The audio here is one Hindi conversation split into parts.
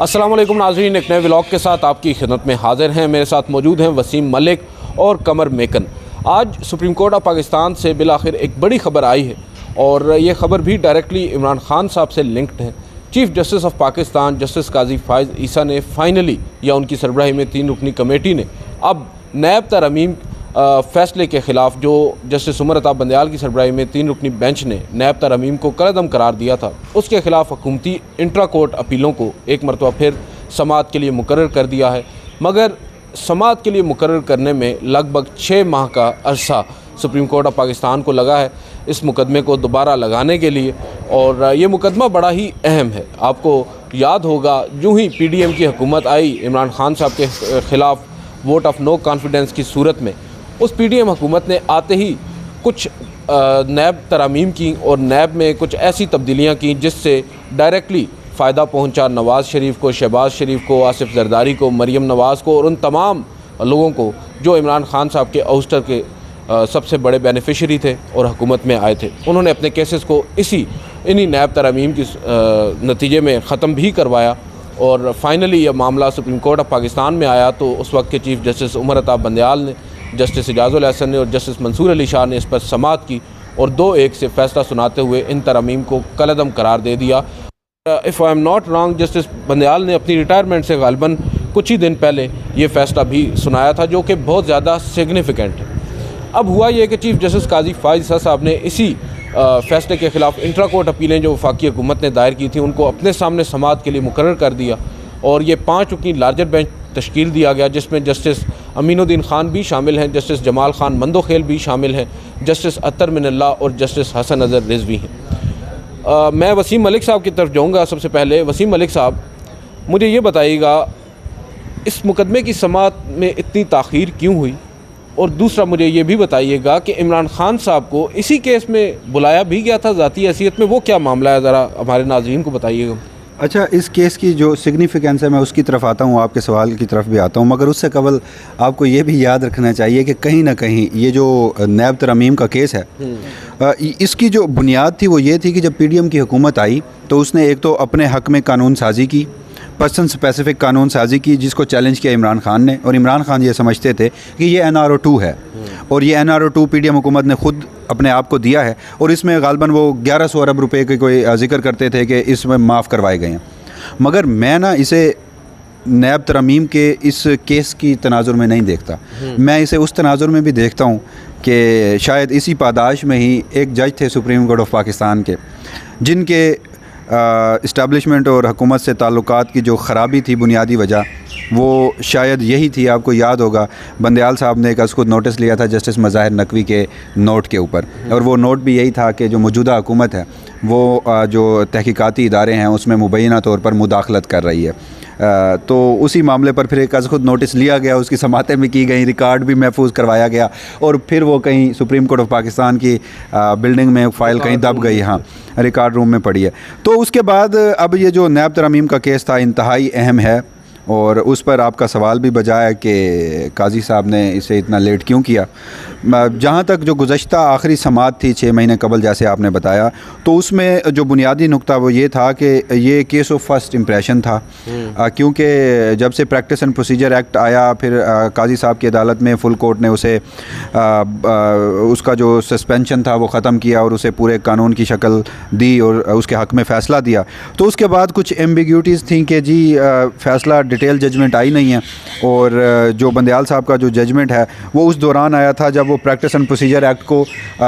अस्सलाम वालेकुम नाज़रीन, एक नए व्लॉग के साथ आपकी खिदमत में हाजिर हैं। मेरे साथ मौजूद हैं वसीम मलिक और कमर मेकन। आज सुप्रीम कोर्ट ऑफ पाकिस्तान से बिलाखिर एक बड़ी ख़बर आई है और ये ख़बर भी डायरेक्टली इमरान खान साहब से लिंक्ड है। Chief justice of Pakistan justice Qazi Faez Isa ने फ़ाइनली या उनकी सरबराही में 3 रुकनी कमेटी ने अब नैब तरमीम फ़ैसले के ख़िलाफ़ जो जस्टिस उमर अता बंदयाल की सरबराही में 3 रुकनी बेंच ने नैब तरमीम को कलअदम करार दिया था, उसके ख़िलाफ़ हुकूमती इंट्रा कोर्ट अपीलों को एक मरतबा फिर समाअत के लिए मुकर्रर कर दिया है। मगर समाअत के लिए मुकर्रर करने में लगभग 6 माह का अरसा सुप्रीम कोर्ट ऑफ पाकिस्तान को लगा है इस मुकदमे को दोबारा लगाने के लिए। और ये मुकदमा बड़ा ही अहम है। आपको याद होगा, यूँ ही PDM की हुकूमत आई इमरान खान साहब के ख़िलाफ़ वोट ऑफ नो कॉन्फिडेंस की सूरत में, उस PDM हुकूमत ने आते ही कुछ नैब तरामीम की और नैब में कुछ ऐसी तब्दीलियाँ की जिससे डायरेक्टली फ़ायदा पहुँचा नवाज़ शरीफ को, शहबाज शरीफ को, आसिफ जरदारी को, मरीम नवाज़ को और उन तमाम लोगों को जो इमरान खान साहब के आउस्टर के सबसे बड़े बेनिफिशरी थे और हुकूमत में आए थे। उन्होंने अपने केसेस को इन्हीं नैब तरामीम की नतीजे में ख़त्म भी करवाया और फाइनली यह मामला सुप्रीम कोर्ट ऑफ पाकिस्तान में आया तो उस वक्त के चीफ़ जस्टिस उमर अता बंदयाल ने, जस्टिस इजाज़ुल हसन ने और जस्टिस मंसूर अली शाह ने इस पर समाअत की और 2-1 से फ़ैसला सुनाते हुए इन तरमीम को कलअदम करार दे दिया। If I am not wrong, justice Bandial ने अपनी रिटायरमेंट से गालिबन कुछ ही दिन पहले ये फ़ैसला भी सुनाया था जो कि बहुत ज़्यादा सिग्निफ़िकेंट है। अब हुआ ये कि चीफ़ जस्टिस काजी फ़ाइज़ ईसा साहब ने इसी फ़ैसले के ख़िलाफ़ इंट्रा कोर्ट अपीलें जो वफाकी हुकूमत ने दायर की थी उनको अपने सामने समाअत के लिए मुकर्रर कर दिया और ये 5 रुकनी लार्जर बेंच तश्कील दिया गया जिसमें जस्टिस अमीनुद्दीन ख़ान भी शामिल हैं, जस्टिस जमाल ख़ान मंदोखेल भी शामिल हैं, जस्टिस अत्तर मिनल्ला और जस्टिस हसन अज़हर रिजवी हैं। मैं वसीम मलिक साहब की तरफ जाऊँगा। सबसे पहले वसीम मलिक साहब, मुझे ये बताइएगा इस मुकदमे की समाअत में इतनी ताख़ीर क्यों हुई, और दूसरा मुझे ये भी बताइएगा कि इमरान खान साहब को इसी केस में बुलाया भी गया था ज़ाती हैसियत में, वो क्या मामला है, ज़रा हमारे नाज़रीन को बताइएगा। अच्छा, इस केस की जो सिग्निफिकेंस है मैं उसकी तरफ आता हूँ, आपके सवाल की तरफ भी आता हूँ, मगर उससे कबल आपको ये भी याद रखना चाहिए कि कहीं ना कहीं ये जो नैब तरमीम का केस है इसकी जो बुनियाद थी वो ये थी कि जब PDM की हुकूमत आई तो उसने एक तो अपने हक़ में कानून साजी की, पर्सन स्पेसिफिक कानून साजी की, जिसको चैलेंज किया इमरान खान ने। और इमरान खान ये समझते थे कि ये NRO 2 है और ये NRO 2 PDM हुकूमत ने ख़ुद अपने आप को दिया है और इसमें गालबन वो 1100 अरब रुपए के कोई जिक्र करते थे कि इसमें माफ़ करवाए गए हैं। मगर मैं ना इसे नैब तरमीम के इस केस की तनाजुर में नहीं देखता, मैं इसे उस तनाजुर में भी देखता हूँ कि शायद इसी पादाश में ही एक जज थे सुप्रीम कोर्ट ऑफ पाकिस्तान के जिनके इस्टेब्लिशमेंट और हुकूमत से ताल्लुकात की जो ख़राबी थी, बुनियादी वजह वो शायद यही थी। आपको याद होगा बंदयाल साहब ने एक खुद नोटिस लिया था जस्टिस मज़ाहिर नकवी के नोट के ऊपर, और वो नोट भी यही था कि जो मौजूदा हुकूमत है वो जो तहकीकाती इदारे हैं उसमें मुबैना तौर पर मुदाखलत कर रही है। तो उसी मामले पर फिर एक खुद नोटिस लिया गया, उसकी समातें भी की गई, रिकॉर्ड भी महफूज करवाया गया और फिर वो कहीं सुप्रीम कोर्ट ऑफ पाकिस्तान की बिल्डिंग में फ़ाइल कहीं दब गई, हाँ रिकॉर्ड रूम में पड़ी है। तो उसके बाद अब ये जो नैब तरमीम का केस था इंतहाई अहम है और उस पर आपका सवाल भी बजा है कि काजी साहब ने इसे इतना लेट क्यों किया। जहाँ तक जो गुज़श्ता आखिरी समाअत थी 6 महीने कबल, जैसे आपने बताया, तो उसमें जो बुनियादी नुक्ता वो ये था कि ये केस ऑफ फर्स्ट इम्प्रेशन था, क्योंकि जब से प्रैक्टिस एंड प्रोसीजर एक्ट आया फिर काजी साहब की अदालत में फुल कोर्ट ने उसे उसका जो सस्पेंशन था वो ख़त्म किया और उसे पूरे कानून की शक्ल दी और उसके हक़ में फ़ैसला दिया। तो उसके बाद कुछ एम्बिग्यूटीज़ थी कि जी फ़ैसला डिटेल जजमेंट आई नहीं है, और जो बंदयाल साहब का जो जजमेंट है वो उस दौरान आया था जब वो प्रैक्टिस एंड प्रोसीजर एक्ट को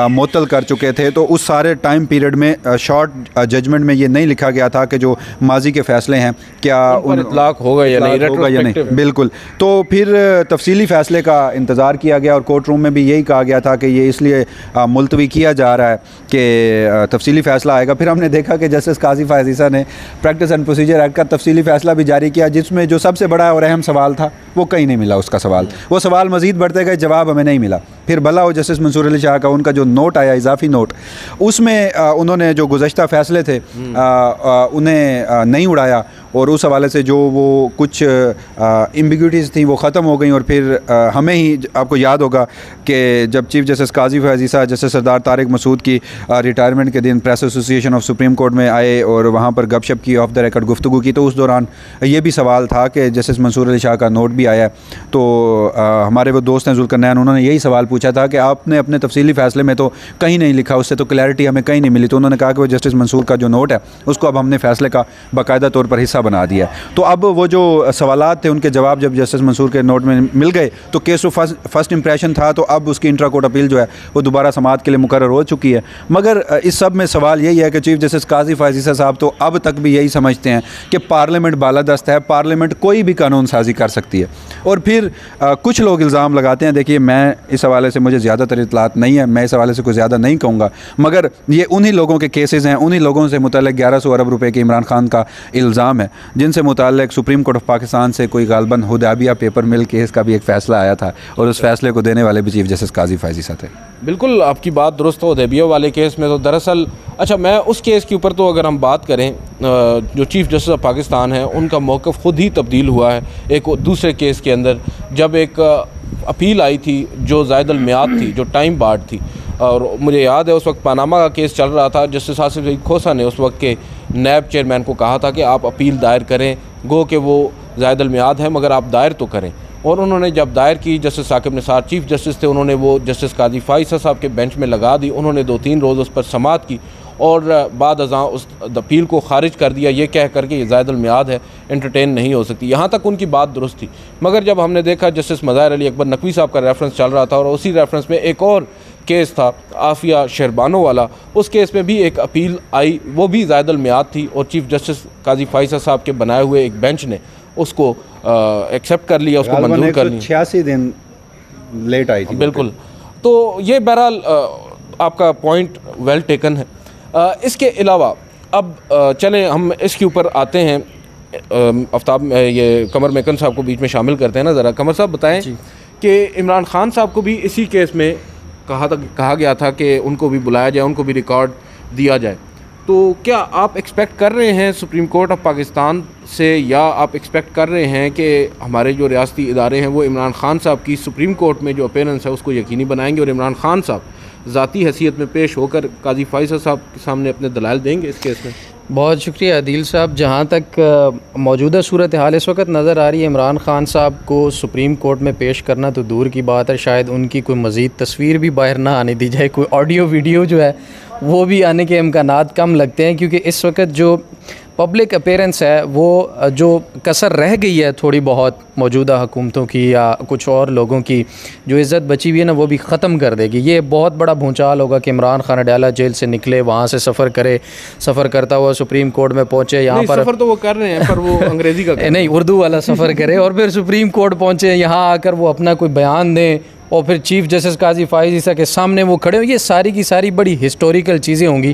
मुअत्तल कर चुके थे। तो उस सारे टाइम पीरियड में शॉर्ट जजमेंट में ये नहीं लिखा गया था कि जो माजी के फ़ैसले हैं क्या उन इतलाक़ होगा या नहीं, बिल्कुल। तो फिर तफसीली फ़ैसले का इंतज़ार किया गया और कोर्ट रूम में भी यही कहा गया था कि ये इसलिए मुलतवी किया जा रहा है कि तफसीली फ़ैसला आएगा। फिर हमने देखा कि जस्टिस काजी फ़ाइज़ ईसा ने प्रैक्टिस एंड प्रोसीजर एक्ट का तफसीली फ़ैसला भी जारी किया जिसमें जो सबसे बड़ा और अहम सवाल था वो कहीं नहीं मिला। उसका सवाल, वो सवाल मज़ीद बढ़ते गए, जवाब हमें नहीं मिला। फिर भला हो जस्टिस मंसूर अली शाह का उनका जो नोट आया, इजाफी नोट, उसमें उन्होंने जो गुज़श्ता फ़ैसले थे उन्हें नहीं उड़ाया और उस हवाले से जो वो कुछ एम्बिग्यूटीज़ थी वो ख़त्म हो गई। और फिर हमें ही आपको याद होगा कि जब चीफ़ जस्टिस काजी फैज़ ईसा जस्टिस सरदार तारिक मसूद की रिटायरमेंट के दिन press association of supreme court में आए और वहाँ पर गपशप की, ऑफ द रिकॉर्ड गुफ्तगू की, तो उस दौरान ये भी सवाल था कि जस्टिस मंसूर अली शाह का नोट भी आया। तो हमारे वो दोस्त हैं जुल्करनैन, उन्होंने यही सवाल पूछा था कि आपने अपने तफसीली फ़ैसले में तो कहीं नहीं लिखा, उससे तो क्लैरिटी हमें कहीं नहीं मिली। तो उन्होंने कहा कि वो जस्टिस मंसूर का जो नोट है उसको अब हमने फ़ैसले का बाकायदा तौर पर हिस्सा बना दिया। तो अब वो जो सवालात थे उनके जवाब जब जस्टिस मंसूर के नोट में मिल गए तो केस ऑफ फर्स्ट इंप्रेशन था, तो अब उसकी इंट्रा कोर्ट अपील जो है वो दोबारा समाअत के लिए मुकर्रर हो चुकी है। मगर इस सब में सवाल यही है कि चीफ जस्टिस काजी फैज़ ईसा साहब तो अब तक भी यही समझते हैं कि पार्लियामेंट बालादस्त है, पार्लियामेंट कोई भी कानून साजी कर सकती है। और फिर कुछ लोग इल्ज़ाम लगाते हैं, देखिए मैं इस हवाले से मुझे ज़्यादातर इतलात नहीं है, मैं इस हवाले से कोई ज़्यादा नहीं कहूँगा, मगर ये उन्हीं लोगों के केसेस हैं, उन्हीं लोगों से मुतल्लिक़ 1100 अरब रुपए के इमरान खान का इल्ज़ाम है, जिनसे मुतल्लिक़ सुप्रीम कोर्ट ऑफ पाकिस्तान से कोई गालबन हुदैबिया पेपर मिल केस का भी एक फ़ैसला आया था और उस फैसले को देने वाले भी चीफ जस्टिस काजी फैज़ ईसा थे। बिल्कुल आपकी बात दुरुस्त हो। हुदैबिया वाले केस में तो दरअसल अच्छा, मैं उस केस के ऊपर तो अगर हम बात करें, जो चीफ़ जस्टिस ऑफ पाकिस्तान है उनका मौक़िफ़ ख़ुद ही तब्दील हुआ है एक दूसरे केस के अंदर, जब एक अपील आई थी जो ज़ायदुल मियाद थी, जो टाइम बार्ड थी। और मुझे याद है उस वक्त पनामा का केस चल रहा था, जस्टिस आसिफ सईद खोसा ने उस वक्त के नैब चेयरमैन को कहा था कि आप अपील दायर करें, गो कि वो ज़ायदुल मियाद है मगर आप दायर तो करें। और उन्होंने जब दायर की, justice Saqib Nisar chief justice थे, उन्होंने वो जस्टिस काजी फैज़ ईसा साहब के बेंच में लगा दी। उन्होंने 2-3 रोज़ उस पर समाअत की और बाद अज़ां उस अपील को ख़ारिज कर दिया, ये कह कर के ये ज़ायदुल मियाद है, एंटरटेन नहीं हो सकती। यहाँ तक उनकी बात दुरुस्त थी। मगर जब हमने देखा जस्टिस मज़ाहिर अली अकबर नकवी साहब का रेफरेंस चल रहा था और उसी रेफरेंस में एक और केस था आफिया शहरबानो वाला, उस केस में भी एक अपील आई, वो भी ज़ायदुल मियाद थी और चीफ़ जस्टिस काजी फैज़ ईसा साहब के बनाए हुए एक बेंच ने उसको एक्सेप्ट कर लिया, उसको मंजूर कर लिया। 86 दिन लेट आई थी। बिल्कुल। तो ये बहरहाल आपका पॉइंट वेल टेकन है। इसके अलावा अब चलें हम इसके ऊपर आते हैं। आफ्ताब ये कमर मेकन साहब को बीच में शामिल करते हैं ना ज़रा। कमर साहब बताएं कि इमरान खान साहब को भी इसी केस में कहा गया था कि उनको भी बुलाया जाए, उनको भी रिकॉर्ड दिया जाए। तो क्या आप एक्सपेक्ट कर रहे हैं सुप्रीम कोर्ट ऑफ पाकिस्तान से, या आप एक्सपेक्ट कर रहे हैं कि हमारे जो रियासती इदारे हैं वो इमरान खान साहब की सुप्रीम कोर्ट में जो अपीयरेंस है उसको यकीनी बनाएंगे और इमरान खान साहब ज़ाती हैसियत में पेश होकर काजी फैज़ ईसा साहब के सामने अपने दलाइल देंगे इस केस में? बहुत शुक्रिया अदील साहब। जहाँ तक मौजूदा सूरत हाल इस वक्त नज़र आ रही है, इमरान खान साहब को सुप्रीम कोर्ट में पेश करना तो दूर की बात है, शायद उनकी कोई मज़ीद तस्वीर भी बाहर ना आने दी जाए, कोई ऑडियो वीडियो जो है वो भी आने के इम्कानात कम लगते हैं, क्योंकि इस वक्त जो पब्लिक अपीयरेंस है वो जो कसर रह गई है थोड़ी बहुत मौजूदा हुकूमतों की या कुछ और लोगों की जो इज़्ज़त बची हुई है ना, वो भी ख़त्म कर देगी। ये बहुत बड़ा भूचाल होगा कि इमरान खान अडयाला जेल से निकले, वहाँ से सफ़र करे, सफ़र करता हुआ सुप्रीम कोर्ट में पहुँचे, यहाँ पर सफ़र तो वो कर रहे हैं पर वो अंग्रेज़ी का नहीं उर्दू वाला सफ़र करे और फिर सुप्रीम कोर्ट पहुँचे, यहाँ आकर वो अपना कोई बयान दें और फिर चीफ़ जस्टिस काजी फैज़ ईसा के सामने वो खड़े हो। ये सारी की सारी बड़ी हिस्टोरिकल चीज़ें होंगी।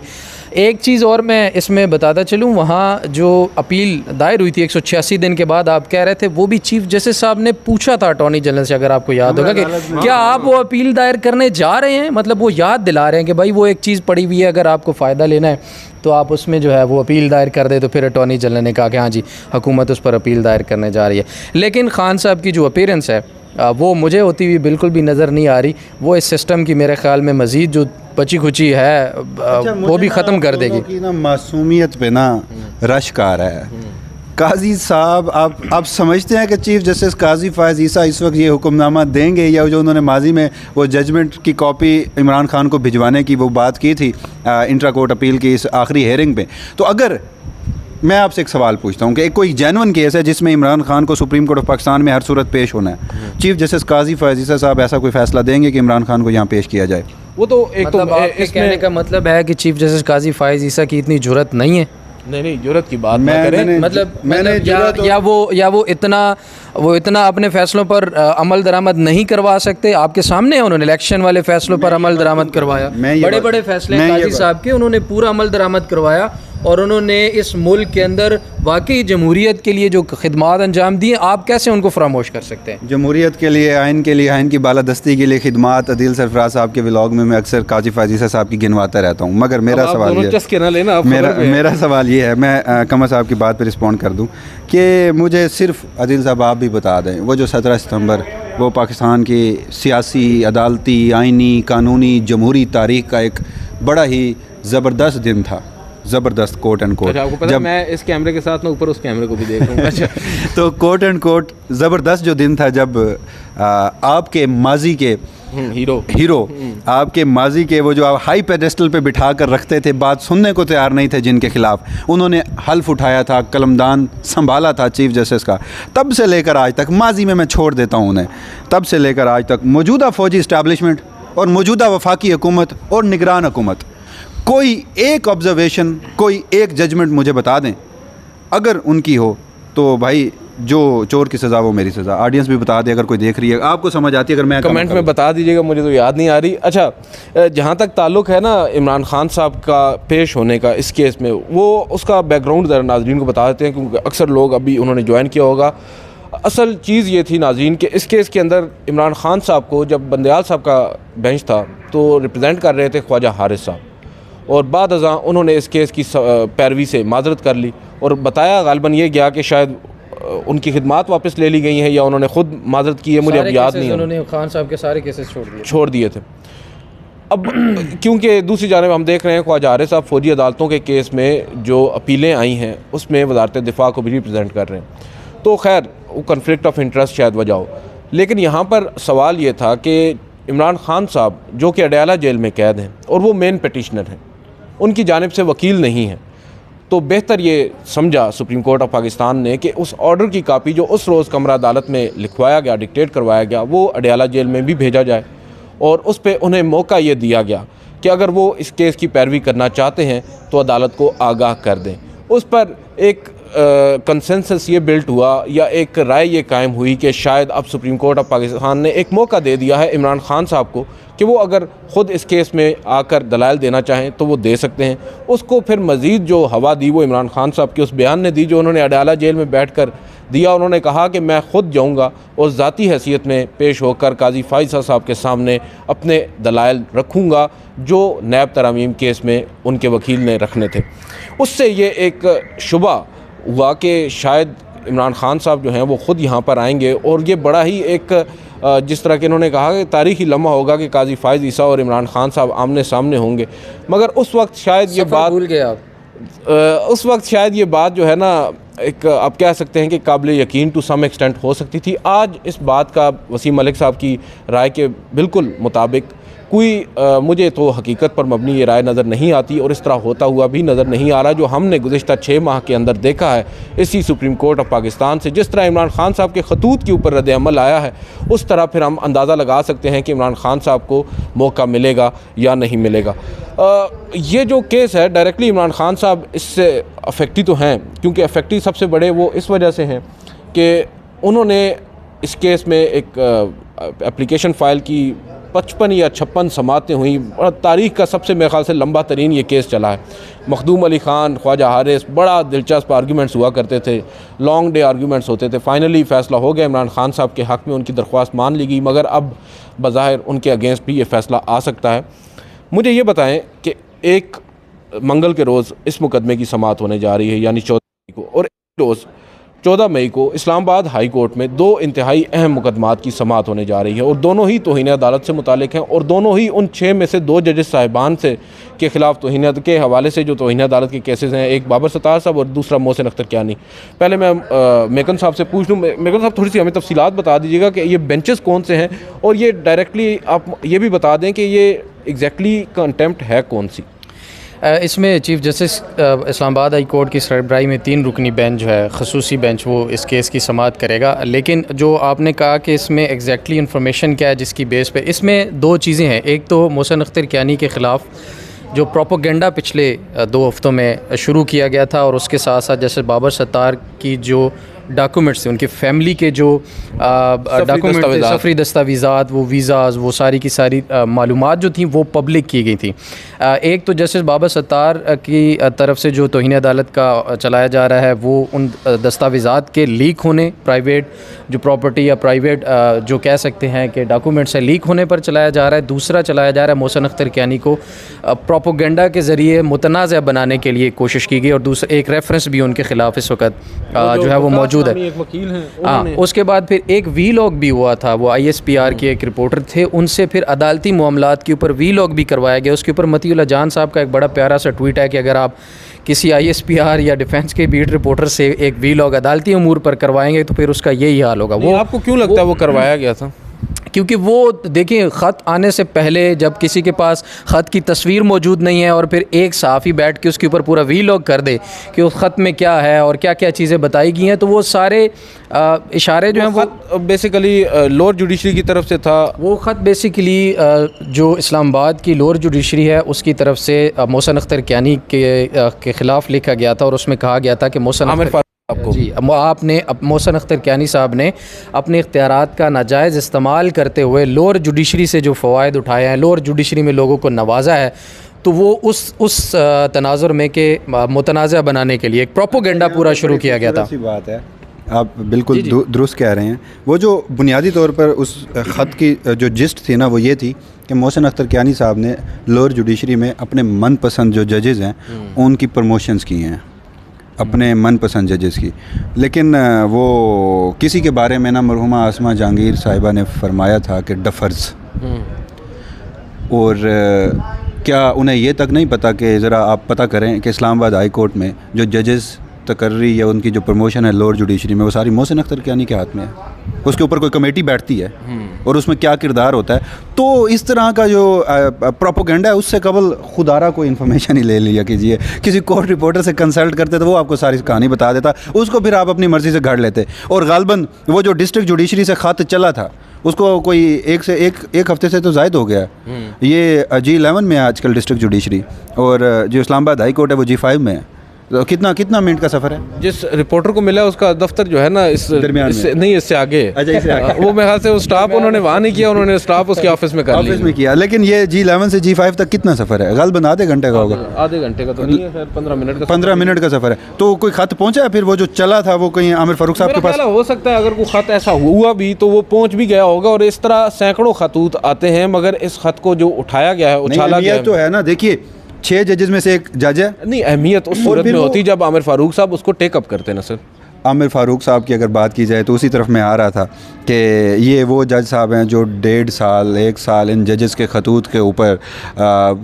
एक चीज़ और मैं इसमें बताता चलूँ, वहाँ जो अपील दायर हुई थी 186 दिन के बाद, आप कह रहे थे वो भी चीफ़ जस्टिस साहब ने पूछा था अटॉर्नी जनरल से, अगर आपको याद होगा, कि क्या आप वो अपील दायर करने जा रहे हैं, मतलब वो याद दिला रहे हैं कि भाई वो एक चीज़ पड़ी हुई है, अगर आपको फ़ायदा लेना है तो आप उसमें जो है वो अपील दायर कर दे। तो फिर अटॉर्नी जनरल ने कहा कि हाँ जी हुकूमत उस पर अपील दायर करने जा रही है। लेकिन खान साहब की जो अपीयरेंस है वो मुझे होती हुई बिल्कुल भी नज़र नहीं आ रही। वो इस सिस्टम की मेरे ख़्याल में मज़ीद जो बची खुची है वो भी ख़त्म कर देगी। ना मासूमियत पे ना रश्क आ रहा है। काजी साहब आप समझते हैं कि चीफ़ जस्टिस काजी फैज़ ईसा इस वक्त ये हुक्मनामा देंगे, या जो उन्होंने माजी में वो जजमेंट की कॉपी इमरान खान को भिजवाने की वो बात की थी इंट्रा कोर्ट अपील की इस आखिरी हेयरिंग पे, तो अगर मैं आपसे एक सवाल पूछता हूँ कि एक कोई जेन्युइन केस है जिसमें इमरान खान को सुप्रीम कोर्ट ऑफ पाकिस्तान में हर सूरत पेश होना है, चीफ जस्टिस काजी फैज़ ईसा साहब ऐसा कोई फ़ैसला देंगे कि इमरान खान को यहाँ पेश किया जाए? वो तो एक मतलब आपके कहने का मतलब है कि चीफ जस्टिस काजी फैज़ ईसा की इतनी जुर्रत नहीं है? नहीं जरूरत की बात ना करें। मतलब या वो इतना अपने फैसलों पर अमल दरामद नहीं करवा सकते? आपके सामने है, उन्होंने इलेक्शन वाले फैसलों पर अमल दरामद करवाया, बड़े बड़े फैसले काजी साहब के, उन्होंने पूरा अमल दरामद करवाया और उन्होंने इस मुल्क के अंदर वाकई जमहूरियत के लिए जो खिदमात अंजाम दी, आप कैसे उनको फरामोश कर सकते हैं? जमहूरियत के लिए, आइन की बालादस्ती के लिए खिदमात अदील सरफराज साहब के व्लॉग में मैं अक्सर काजी फाजीसा साहब की गिनवाता रहता हूँ। मगर मेरा सवाल ये मेरा सवाल ये है, मैं कमर साहब की बात पर रिस्पॉन्ड कर दूँ कि मुझे सिर्फ अदील साहब आप भी बता दें, वो जो 17 सितंबर वो पाकिस्तान की सियासी, अदालती, आइनी, कानूनी, जमहूरी तारीख़ का एक बड़ा ही ज़बरदस्त दिन था, ज़बरदस्त कोट एंड कोट। आपको पता, जब मैं इस कैमरे के साथ ना ऊपर उस कैमरे को भी देख रहा हूँ। तो कोट एंड कोट ज़बरदस्त जो दिन था, जब आपके माजी के हीरो आपके माजी के वो जो आप हाई पेडेस्टल पे बिठा कर रखते थे, बात सुनने को तैयार नहीं थे, जिनके खिलाफ उन्होंने हल्फ उठाया था, कलमदान संभाला था चीफ जस्टिस का, तब से लेकर आज तक, माजी में मैं छोड़ देता हूँ उन्हें, तब से लेकर आज तक मौजूदा फ़ौजी इस्टेब्लिशमेंट और मौजूदा वफाकी हुकूमत और निगरान हुकूमत, कोई एक ऑब्जर्वेशन, कोई एक जजमेंट मुझे बता दें अगर उनकी हो तो भाई जो चोर की सज़ा वो मेरी सज़ा। ऑडियंस भी बता दे अगर कोई देख रही है, आपको समझ आती है, अगर मैं कमेंट में बता दीजिएगा, मुझे तो याद नहीं आ रही। अच्छा, जहाँ तक ताल्लुक़ है ना इमरान खान साहब का पेश होने का इस केस में, वो उसका बैकग्राउंड ज़रा नाज़रीन को बता देते हैं, क्योंकि अक्सर लोग अभी उन्होंने ज्वाइन किया होगा। असल चीज़ ये थी नाज़रीन कि इस केस के अंदर इमरान खान साहब को जब बंदयाल साहब का बेंच था तो रिप्रेजेंट कर रहे थे ख्वाजा हारिस साहब, और बाद अज़ां उन्होंने इस केस की पैरवी से माजरत कर ली और बताया गालिबन ये गया कि शायद उनकी खिदमात वापस ले ली गई हैं या उन्होंने ख़ुद माजरत की है, मुझे अब याद नहीं है। उन्होंने खान साहब के सारे केसेस छोड़ दिए थे। अब क्योंकि दूसरी जानिब हम देख रहे हैं ख्वाजा हारिस साहब फ़ौजी अदालतों के केस में जो अपीलें आई हैं उसमें वज़ारत दिफ़ा को भी रिप्रेजेंट कर रहे हैं, तो खैर वो कन्फ्लिक्ट ऑफ इंटरेस्ट शायद वजह हो। लेकिन यहाँ पर सवाल ये था कि इमरान खान साहब जो कि अडयाला जेल में कैद हैं और वो मेन पटिशनर हैं, उनकी जानिब से वकील नहीं है, तो बेहतर ये समझा सुप्रीम कोर्ट ऑफ पाकिस्तान ने कि उस ऑर्डर की कापी जो उस रोज़ कमरा अदालत में लिखवाया गया, डिक्टेट करवाया गया, वो अडयाला जेल में भी भेजा जाए और उस पर उन्हें मौका ये दिया गया कि अगर वो इस केस की पैरवी करना चाहते हैं तो अदालत को आगाह कर दें। उस पर एक कंसेंसस ये बिल्ट हुआ या एक राय ये कायम हुई कि शायद अब सुप्रीम कोर्ट ऑफ पाकिस्तान ने एक मौका दे दिया है इमरान खान साहब को कि वो अगर ख़ुद इस केस में आकर दलाइल देना चाहें तो वो दे सकते हैं। उसको फिर मज़ीद जो हवा दी वो इमरान खान साहब के उस बयान ने दी जो उन्होंने अडयाला जेल में बैठ कर दिया। उन्होंने कहा कि मैं ख़ुद जाऊँगा और ज़ाती हैसियत में पेश होकर काजी फाइज़ा साहब के सामने अपने दलाइल रखूँगा जो नैब तरामीम केस में उनके वकील ने रखने थे। उससे ये एक शुबा हुआ कि शायद इमरान खान साहब जो हैं वो ख़ुद यहाँ पर आएंगे और ये बड़ा ही एक जिस तरह के इन्होंने कहा कि तारीख़ी लम्हा होगा कि काजी फाइज़ ईसा और इमरान खान साहब आमने सामने होंगे। मगर उस वक्त शायद ये बात भूल गए आप, उस वक्त शायद ये बात जो है ना एक आप कह सकते हैं कि काबिल यकीन टू सम एक्सटेंट हो सकती थी। आज इस बात का वसीम मलिक साहब की राय के बिल्कुल मुताबिक कोई मुझे तो हकीकत पर मबनी ये राय नज़र नहीं आती और इस तरह होता हुआ भी नज़र नहीं आ रहा जो हमने गुज़िश्ता 6 माह के अंदर देखा है इसी सुप्रीम कोर्ट ऑफ पाकिस्तान से। जिस तरह इमरान खान साहब के खतूत के ऊपर रद्द अमल आया है उस तरह फिर हम अंदाज़ा लगा सकते हैं कि इमरान खान साहब को मौका मिलेगा या नहीं मिलेगा। ये जो केस है डायरेक्टली इमरान खान साहब इससे अफेक्टी तो हैं, क्योंकि अफेक्टी सबसे बड़े वो इस वजह से हैं कि उन्होंने इस केस में एक एप्लीकेशन फ़ाइल की 55 या 56 समातें हुई और तारीख़ का सबसे मेरे ख्याल से लंबा तरीन ये केस चला है। मखदूम अली ख़ान, ख्वाजा हारिस, बड़ा दिलचस्प आर्गूमेंट्स हुआ करते थे, लॉन्ग डे आर्गूमेंट्स होते थे। फाइनली फ़ैसला हो गया इमरान खान साहब के हक़ में, उनकी दरख्वास्त मान ली गई, मगर अब बज़ाहिर उनके अगेंस्ट भी ये फ़ैसला आ सकता है। मुझे ये बताएँ कि एक मंगल के रोज़ इस मुकदमे की समाअत होने जा रही है यानी 14 मई को, और एक रोज़ 14 मई को इस्लामाबाद हाई कोर्ट में 2 इंतहाई अहम मुकदमात की समाअत होने जा रही है और दोनों ही तौहीन अदालत से मुतालिक हैं और दोनों ही उन 6 में से 2 जजेस साहिबान से के ख़िलाफ़ तौहीन के हवाले से जो तौहीन अदालत के केसेस हैं, एक बाबर सत्तार साहब और दूसरा मोहसिन अख्तर कियानी। पहले मैं मेकन साहब से पूछ लूँ, मेकन साहब थोड़ी सी हमें तफसीलात बता दीजिएगा कि ये बेंचेस कौन से हैं और ये डायरेक्टली आप ये भी बता दें कि ये एग्जैक्टली कंटेम्प्ट है कौन सी। इसमें chief justice Islamabad high court की सरबराही में 3 रुकनी बेंच जो है, खसूसी बेंच, वो इस केस की समाअत करेगा। लेकिन जो आपने कहा कि इसमें एग्जैक्टली इन्फॉर्मेशन क्या है जिसकी बेस पे, इसमें 2 चीज़ें हैं। एक तो मोहसिन अख्तर कियानी के ख़िलाफ़ जो प्रोपोगंडा पिछले 2 हफ़्तों में शुरू किया गया था और उसके साथ साथ जैसे बाबर सत्तार की जो डॉक्यूमेंट्स थे, उनके फैमिली के जो डॉक्यूमेंट थे, सफरी दस्तावेज़ात, वो वीज़ाज़, वो सारी की सारी मालूमात जो थी वो पब्लिक की गई थी। एक तो जस्टिस बाबर सत्तार की तरफ से जो तौहीन अदालत का चलाया जा रहा है वो उन दस्तावेज़ात के लीक होने, प्राइवेट जो प्रॉपर्टी या प्राइवेट जो कह सकते हैं कि डॉक्यूमेंट्स है, लीक होने पर चलाया जा रहा है। दूसरा चलाया जा रहा है मोहसिन अख्तर कियानी को प्रोपोगंडा के ज़रिए मुतनाज़ बनाने के लिए कोशिश की गई, और दूसरा एक रेफरेंस भी उनके ख़िलाफ़ इस वक्त जो है वो मौजूद है। एक वकील हैं, हाँ, उसके बाद फिर एक वीलॉग भी हुआ था, वो ISPR के एक रिपोर्टर थे, उनसे फिर अदालती मामलात के ऊपर वीलॉग भी करवाया गया। उसके ऊपर मतीउल्लाह जान साहब का एक बड़ा प्यारा सा ट्वीट है कि अगर आप किसी ISPR या डिफेंस के बीट रिपोर्टर से एक वीलॉग अदालती अमूर पर करवाएंगे तो फिर उसका यही हाल होगा। वो आपको क्यों लगता है वो करवाया गया था? क्योंकि वो देखिए, ख़त आने से पहले जब किसी के पास ख़त की तस्वीर मौजूद नहीं है और फिर एक सहाफ़ी बैठ के उसके ऊपर पूरा वीलॉग कर दे कि उस ख़त में क्या है और क्या क्या चीज़ें बताई गई हैं, तो वो सारे इशारे जो हैं वो बेसिकली लोअर जुडिशरी की तरफ से था। वो ख़त बेसिकली जो इस्लामाबाद की लोअर जुडिशरी है उसकी तरफ से मोहसिन अख्तर कियानी के ख़िलाफ़ लिखा गया था, और उसमें कहा गया था कि मोहसिन आपको जी आपने मोहसिन अख्तर कियानी साहब ने अपने इख्तियारात का नाजायज़ इस्तेमाल करते हुए लोअर जुडिशरी से जो फ़वाइद उठाए हैं, लोअर जुडिशरी में लोगों को नवाजा है, तो वो उस तनाजुर में के मुतनाज़ा बनाने के लिए एक प्रोपोगेंडा पूरा शुरू किया गया था। बात है, आप बिल्कुल दुरुस्त कह रहे हैं। वो जो बुनियादी तौर पर उस ख़त की जो जिस्ट थी ना, वो ये थी कि मोहसिन अख्तर कियानी साहब ने लोअर जुडिशरी में अपने मनपसंद जो जजेज़ हैं उनकी प्रमोशंस की हैं, अपने मनपसंद जजेस की। लेकिन वो किसी के बारे में ना मरहुमा आसमा जहांगीर साहिबा ने फरमाया था कि डफर्स, और क्या उन्हें ये तक नहीं पता कि ज़रा आप पता करें कि इस्लामाबाद हाई कोर्ट में जो जजेस तकर्री या उनकी जो प्रमोशन है लोअर जुडिशरी में, वो सारी मोहसिन अख्तर कियानी के हाथ में है। उसके ऊपर कोई कमेटी बैठती है और उसमें क्या किरदार होता है। तो इस तरह का जो प्रोपोगेंडा है, उससे कबल खुदारा कोई इन्फॉर्मेशन ही ले लिया कीजिए, किसी कोर्ट रिपोर्टर से कंसल्ट करते तो वो आपको सारी कहानी बता देता, उसको फिर आप अपनी मर्ज़ी से घड़ लेते। और गालबन वो जो डिस्ट्रिक्ट जुडिशरी से ख़त चला था उसको कोई एक हफ्ते से तो ज़ायद हो गया। ये G11 में है आजकल डिस्ट्रिक्ट जुडिशरी, और जो इस्लामाबाद हाई कोर्ट है वो G5 में है। तो कितना मिनट का सफ़र है? जिस रिपोर्टर को मिला उसका दफ्तर जो है ना इस दरमियान में नहीं, इससे आगे। अच्छा, इससे आगे। वो मेरे ख्याल से वो स्टाफ उन्होंने वहाँ नहीं किया, उन्होंने स्टाफ उसके ऑफिस में कर लिया। ऑफिस में किया। लेकिन ये G11 से G5 तक कितना सफ़र है? गालबन आधे घंटे का होगा। आधे घंटे का तो नहीं है, 15 मिनट का। 15 मिनट का सफ़र है। तो कोई ख़त पहुँचा है? फिर वो जो चला था वो कहीं आमिर फारूक साहब के पास हो सकता है, अगर कोई ख़त ऐसा हुआ भी तो वो पहुँच भी गया होगा। और इस तरह सैकड़ों खतूत आते हैं, मगर इस ख़त को जो उठाया गया है, उछाला गया तो है ना। देखिए 6 जजेस में से एक जज है। नहीं, अहमियत उस सूरत में होती जब आमिर फारूक साहब उसको टेकअप करते ना। सर आमिर फारूक साहब की अगर बात की जाए तो उसी तरफ मैं आ रहा था कि ये वो जज साहब हैं जो 1.5 साल 1 साल इन जजेस के खतूत के ऊपर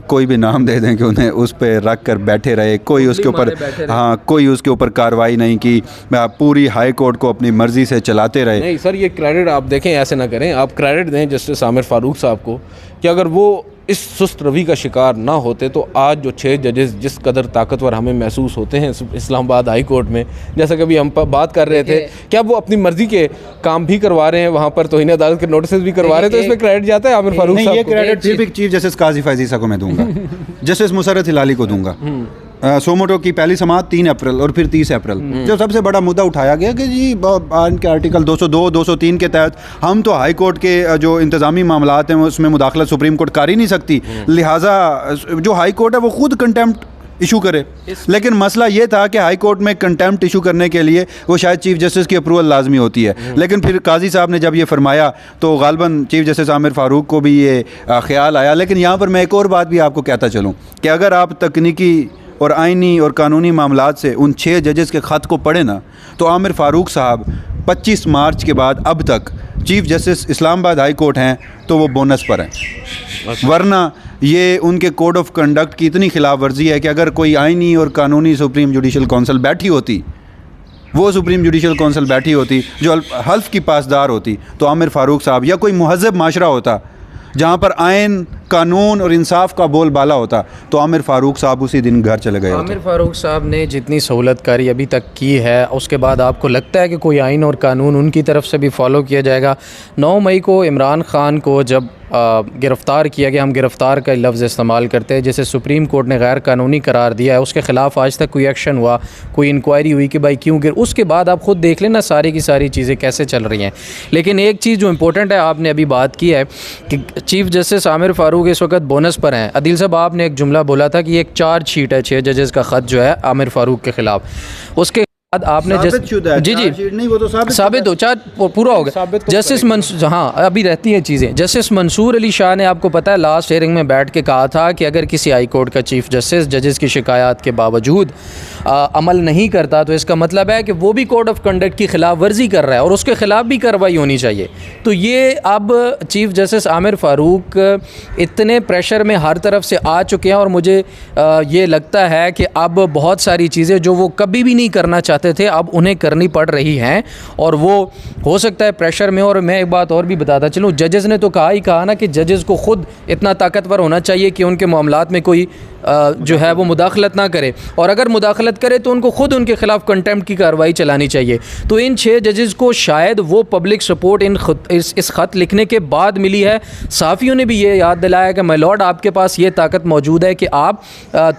कोई भी नाम दे दें कि उन्हें उस पर रख कर बैठे रहे, कोई उसके ऊपर कोई उसके ऊपर कार्रवाई नहीं की, पूरी हाई कोर्ट को अपनी मर्ज़ी से चलाते रहे। नहीं सर, ये क्रेडिट आप देखें, ऐसे ना करें। आप क्रेडिट दें जस्टिस आमिर फारूक साहब को कि अगर वो इस सुस्त रवि का शिकार ना होते तो आज जो 6 जजेस जिस कदर ताकतवर हमें महसूस होते हैं इस्लामाबाद हाई कोर्ट में, जैसा कि अभी हम बात कर रहे थे, क्या वो अपनी मर्जी के काम भी करवा रहे हैं वहाँ पर, तोहीन अदालत के नोटिस भी करवा रहे हैं, तो इसमें क्रेडिट जाता है आमिर फारूक साहब को। क्रेडिट फिर भी चीफ जस्टिस काजी फैज़ ईसा को मैं दूंगा, जस्टिस मुसर्रत हिलाली को दूंगा। सोमोटो की पहली समाअत 3 अप्रैल और फिर 30 अप्रैल जो सबसे बड़ा मुद्दा उठाया गया कि जी इनके आर्टिकल 202 203 के तहत हम तो हाई कोर्ट के जो इंतज़ामी मामलात हैं उसमें मुदाखलत सुप्रीम कोर्ट कर ही नहीं सकती, लिहाजा जो हाई कोर्ट है वो खुद कंटेम्प्ट इशू करे। लेकिन मसला ये था कि हाई कोर्ट में कंटेम्प्ट इशू करने के लिए वो शायद चीफ जस्टिस की अप्रूवल लाजमी होती है। लेकिन फिर काजी साहब ने जब ये फरमाया तो गालबन चीफ जस्टिस आमिर फारूक को भी ये ख्याल आया। लेकिन यहाँ पर मैं एक और बात भी आपको कहता चलूँ कि अगर आप तकनीकी और आइनी और कानूनी मामलात से उन 6 जजेस के ख़त को पढ़े ना, तो आमिर फारूक साहब 25 मार्च के बाद अब तक chief justice Islamabad high court हैं तो वो बोनस पर हैं, वरना ये उनके कोड ऑफ कंडक्ट की इतनी खिलाफ वर्जी है कि अगर कोई आइनी और कानूनी सुप्रीम जुडिशल कौंसिल बैठी होती, वो सुप्रीम जुडिशल कौंसिल बैठी होती जो हल्फ की पासदार होती, तो आमिर फारूक साहब या कोई मुहज़्ज़ब माशरा होता जहाँ पर आइन कानून और इंसाफ का बोलबाला होता, तो आमिर फारूक साहब उसी दिन घर चले गए। आमिर फारूक साहब ने जितनी सहूलतकारी अभी तक की है, उसके बाद आपको लगता है कि कोई आइन और कानून उनकी तरफ से भी फॉलो किया जाएगा? 9 मई को इमरान ख़ान को जब गिरफ़्तार किया गया, हम गिरफ़्तार का लफ्ज़ इस्तेमाल करते हैं, जैसे सुप्रीम कोर्ट ने गैर कानूनी करार दिया है, उसके ख़िलाफ़ आज तक कोई एक्शन हुआ, कोई इंक्वायरी हुई कि भाई क्यों उसके बाद आप ख़ुद देख लेना सारी की सारी चीज़ें कैसे चल रही हैं। लेकिन एक चीज़ जो इम्पोर्टेंट है, आपने अभी बात की है कि चीफ़ जस्टिस आमिर फ़ारूक इस वक्त बोनस पर हैं। अदील साहब, आपने एक जुमला बोला था कि एक चार्जशीट है 6 जजेस का ख़त जो है आमिर फ़ारूक के ख़िलाफ़, उसके आपने जी नहीं, वो तो साबित हो चार पूरा हो गया। जस्टिस मंसूर, हाँ अभी रहती हैं चीज़ें। जस्टिस मंसूर अली शाह ने, आपको पता है, लास्ट हियरिंग में बैठ के कहा था कि अगर किसी हाई कोर्ट का चीफ जस्टिस जजेस की शिकायत के बावजूद अमल नहीं करता तो इसका मतलब है कि वो भी कोड ऑफ कंडक्ट की खिलाफ वर्जी कर रहा है और उसके ख़िलाफ़ भी कार्रवाई होनी चाहिए। तो ये अब चीफ जस्टिस आमिर फ़ारूक इतने प्रेशर में हर तरफ से आ चुके हैं और मुझे ये लगता है कि अब बहुत सारी चीज़ें जो वो कभी भी नहीं करना चाहते थे अब उन्हें करनी पड़ रही हैं और वो हो सकता है प्रेशर में। और मैं एक बात और भी बताता चलूँ, जजेस ने तो कहा ना कि जजेस को ख़ुद इतना ताकतवर होना चाहिए कि उनके मामलात में कोई जो है वो मुदाखलत ना करे, और अगर मुदाखलत करे तो उनको ख़ुद उनके ख़िलाफ़ कंटेम्प्ट की कार्रवाई चलानी चाहिए। तो इन 6 जजेस को शायद वो पब्लिक सपोर्ट इस ख़त लिखने के बाद मिली है। साफ़ियों ने भी ये याद दिलाया कि माय लॉर्ड, आपके पास ये ताकत मौजूद है कि आप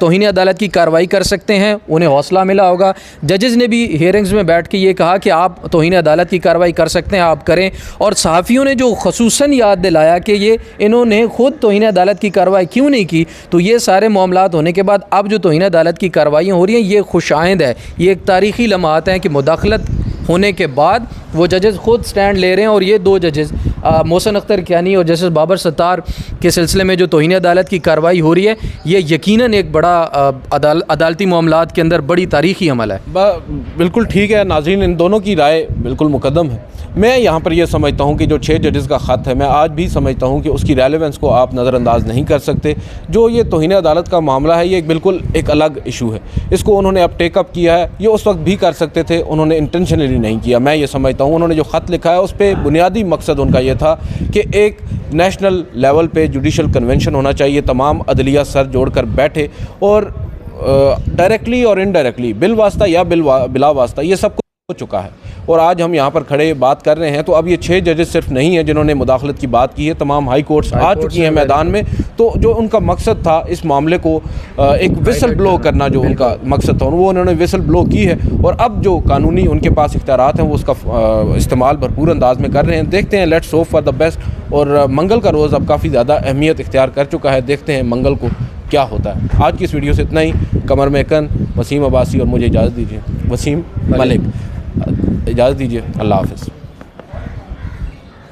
तौहीन अदालत की कार्रवाई कर सकते हैं, उन्हें हौसला मिला होगा। जजेस ने भी हियरिंग्स में बैठ के ये कहा कि आप तौहीन अदालत की कार्रवाई कर सकते हैं, आप करें। और सहाफ़ियों ने जो ख़ुसूसन याद दिलाया कि ये इन्होंने ख़ुद तौहीन अदालत की कार्रवाई क्यों नहीं की, तो ये सारे मामलात होने के बाद अब जो तौहीन अदालत की कार्रवाइयाँ हो रही हैं ये खुशाइंद है। ये एक तारीख़ी लम्हात हैं कि मुदाखलत होने के बाद वो जजेस खुद स्टैंड ले रहे हैं। और ये 2 जजेस मोहसिन अख्तर कियानी और जस्टिस बाबर सत्तार के सिलसिले में जो तौहीन अदालत की कार्रवाई हो रही है ये यकीनन एक बड़ा अदालती मामलात के अंदर बड़ी तारीख़ी अमल है। बिल्कुल ठीक है नाज़रीन, इन दोनों की राय बिल्कुल मुकद्दम है। मैं यहाँ पर यह समझता हूँ कि जो 6 जजेस का ख़त है, मैं आज भी समझता हूँ कि उसकी रेलेवेंस को आप नज़रअंदाज नहीं कर सकते। जो ये तौहीन अदालत का मामला है ये बिल्कुल एक अलग इशू है, इसको उन्होंने अब टेकअप किया है, ये उस वक्त भी कर सकते थे, उन्होंने इंटेंशनली नहीं किया। मैं ये समझता हूँ उन्होंने जो ख़त लिखा है उस पर बुनियादी मकसद उनका ये था कि एक नेशनल लेवल पे जुडिशल कन्वेंशन होना चाहिए, तमाम अदलिया सर जोड़ कर बैठे और डायरेक्टली और इनडायरेक्टली, बिल वास्ता या बिला वास्ता, ये सब हो चुका है। और आज हम यहाँ पर खड़े बात कर रहे हैं तो अब ये 6 जजेस सिर्फ नहीं हैं जिन्होंने मुदाखलत की बात की है, तमाम हाई कोर्ट्स आ चुकी हैं मैदान में। तो जो उनका मकसद था इस मामले को एक विसल ब्लो करना, जो उनका मकसद था वो उन्होंने विसल ब्लो की है। और अब जो कानूनी उनके पास इख्तियारात हैं वो उसका इस्तेमाल भरपूर अंदाज में कर रहे हैं। देखते हैं, let's hope for the best. और मंगल का रोज़ अब काफ़ी ज़्यादा अहमियत इख्तियार कर चुका है, देखते हैं मंगल को क्या होता है। आज की इस वीडियो से इतना ही। कमर मेकन, वसीम अब्बासी और मुझे इजाज़त दीजिए, वसीम मलिक, इजाज़त दीजिए। अल्लाह हाफ़िज़।